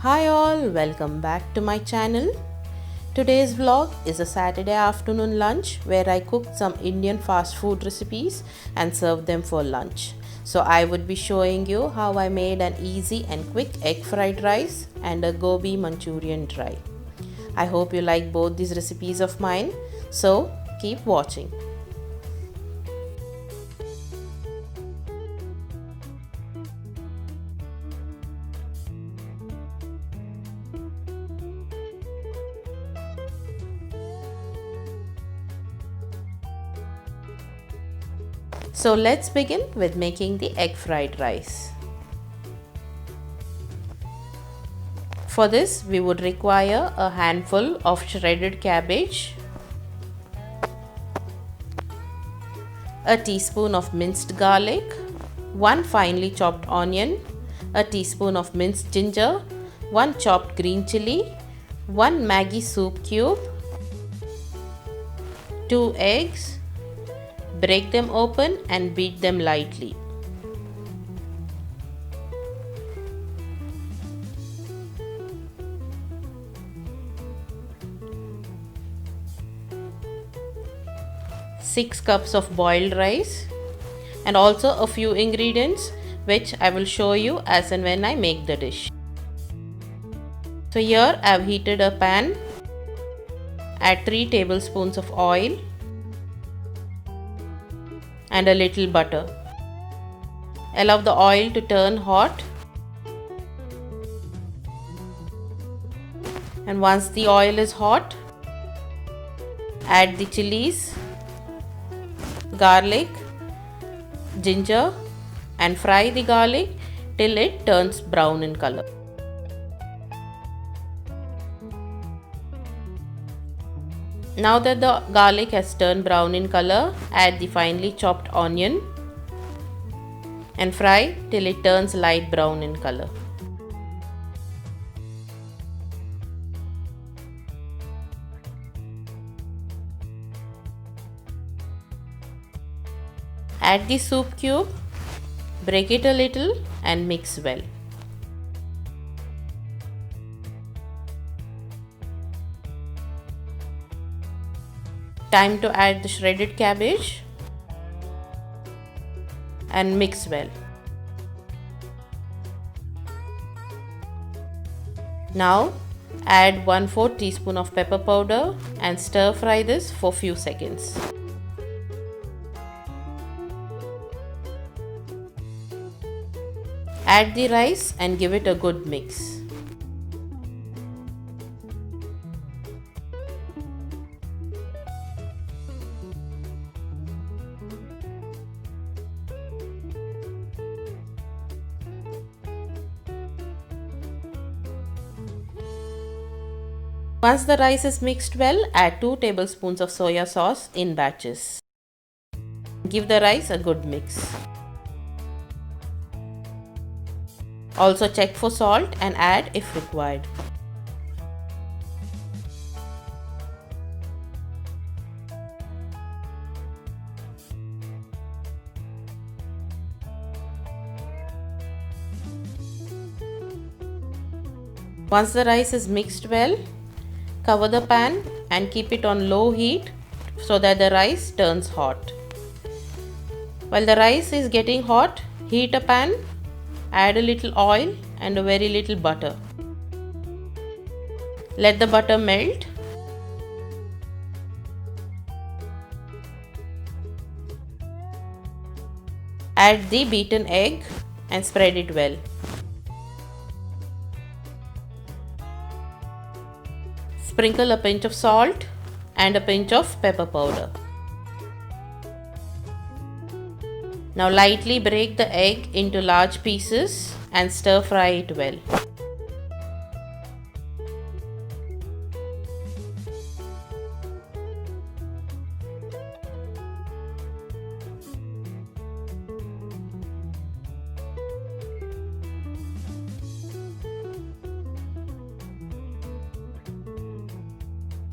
Hi all, welcome back to my channel. Today's vlog is a Saturday afternoon lunch where I cooked some Indian fast food recipes and served them for lunch. So I would be showing you how I made an easy and quick egg fried rice and a Gobi Manchurian dry. I hope you like both these recipes of mine, so keep watching. So let's begin with making the egg fried rice. For this we would require a handful of shredded cabbage, a teaspoon of minced garlic, 1 finely chopped onion, a teaspoon of minced ginger, 1 chopped green chilli, 1 Maggi soup cube, 2 eggs. Break them open and beat them lightly. Six cups of boiled rice and also a few ingredients which I will show you as and when I make the dish. So here I have heated a pan. Add 3 tablespoons of oil and a little butter. Allow the oil to turn hot, and once the oil is hot, add the chilies, garlic, ginger and fry the garlic till it turns brown in color. Now that the garlic has turned brown in color, add the finely chopped onion and fry till it turns light brown in color. Add the soup cube, break it a little and mix well. Time to add the shredded cabbage and mix well. Now add 1/4 teaspoon of pepper powder and stir fry this for few seconds. Add the rice and give it a good mix. Once the rice is mixed well, add 2 tablespoons of soya sauce in batches. Give the rice a good mix. Also check for salt and add if required. Once the rice is mixed well, cover the pan and keep it on low heat so that the rice turns hot. While the rice is getting hot, heat a pan, add a little oil and a very little butter. Let the butter melt. Add the beaten egg and spread it well. Sprinkle a pinch of salt and a pinch of pepper powder. Now lightly break the egg into large pieces and stir fry it well.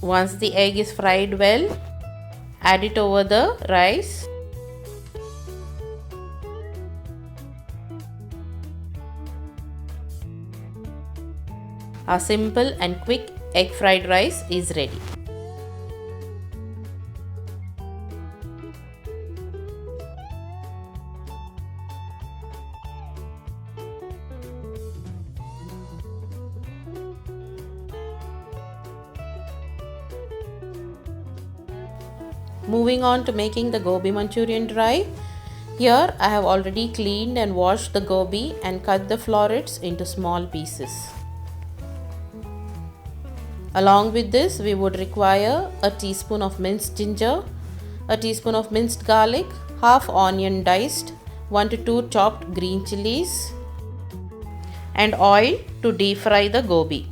Once the egg is fried well, add it over the rice. Our simple and quick egg fried rice is ready. Moving on to making the Gobi Manchurian dry. Here I have already cleaned and washed the gobi and cut the florets into small pieces. Along with this, we would require a teaspoon of minced ginger, a teaspoon of minced garlic, half onion diced, 1 to 2 chopped green chilies, and oil to deep fry the gobi.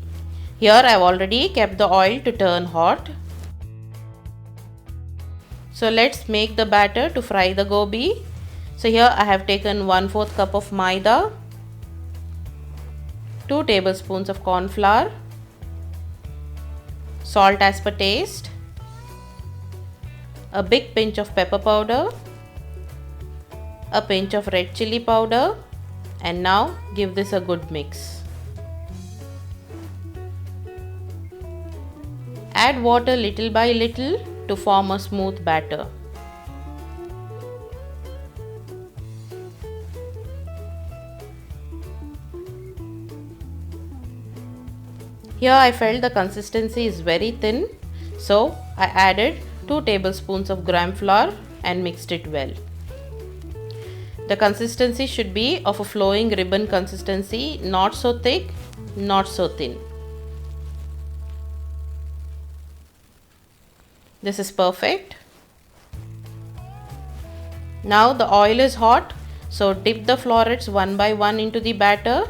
Here I have already kept the oil to turn hot. So let's make the batter to fry the gobi. So here I have taken 1/4 cup of maida, 2 tablespoons of corn flour, salt as per taste, a big pinch of pepper powder, a pinch of red chilli powder, and now give this a good mix. Add water little by little to form a smooth batter. Here I felt the consistency is very thin, so I added 2 tablespoons of gram flour and mixed it well. The consistency should be of a flowing ribbon consistency, not so thick, not so thin. This is perfect. Now the oil is hot, so dip the florets one by one into the batter.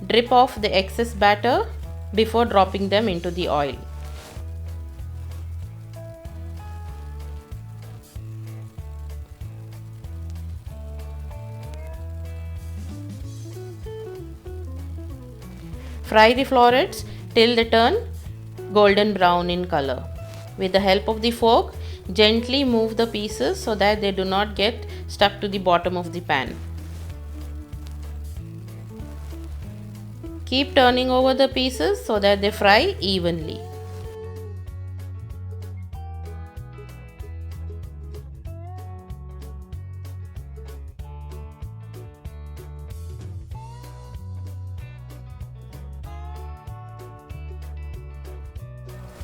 Drip off the excess batter before dropping them into the oil. Fry the florets till they turn golden brown in color. With the help of the fork, gently move the pieces so that they do not get stuck to the bottom of the pan. Keep turning over the pieces so that they fry evenly.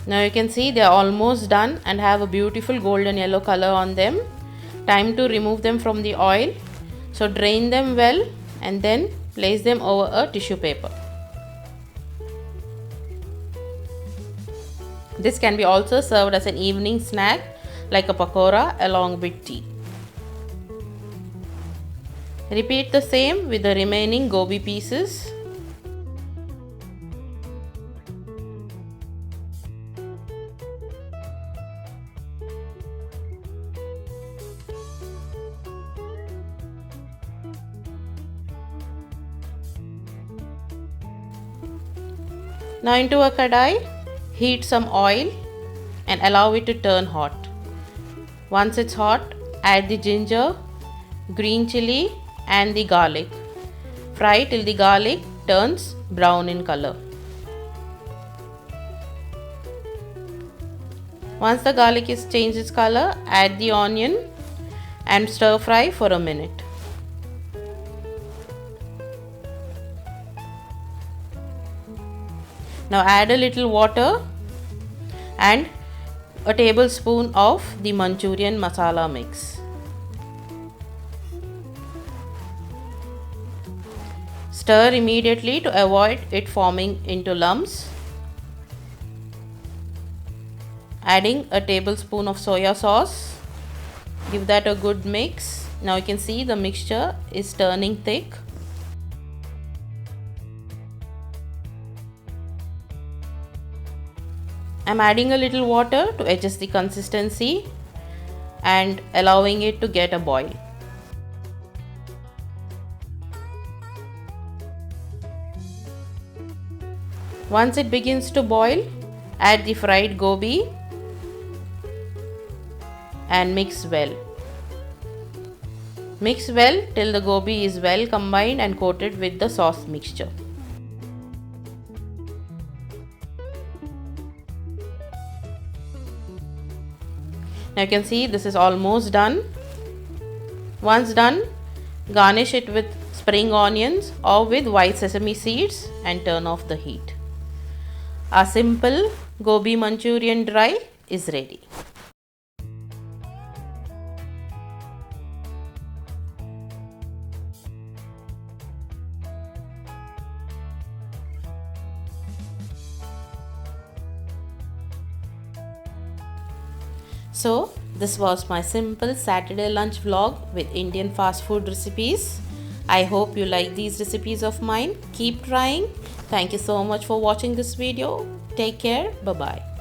Now you can see they are almost done and have a beautiful golden yellow color on them. Time to remove them from the oil. So drain them well and then place them over a tissue paper. This can be also served as an evening snack like a pakora along with tea. Repeat the same with the remaining gobi pieces. Now into a kadai, heat some oil and allow it to turn hot. Once it's hot, add the ginger, green chilli and the garlic. Fry till the garlic turns brown in color. Once the garlic is changed its color, add the onion and stir fry for a minute. Now add a little water and a tablespoon of the Manchurian masala mix. Stir immediately to avoid it forming into lumps. Adding a tablespoon of soya sauce. Give that a good mix. Now you can see the mixture is turning thick. I'm adding a little water to adjust the consistency and allowing it to get a boil. Once it begins to boil, add the fried gobi and mix well. Mix well till the gobi is well combined and coated with the sauce mixture. Now you can see this is almost done. Once done, garnish it with spring onions or with white sesame seeds and turn off the heat. Our simple Gobi Manchurian dry is ready. So this was my simple Saturday lunch vlog with Indian fast food recipes. I hope you like these recipes of mine. Keep trying. Thank you so much for watching this video. Take care. Bye bye.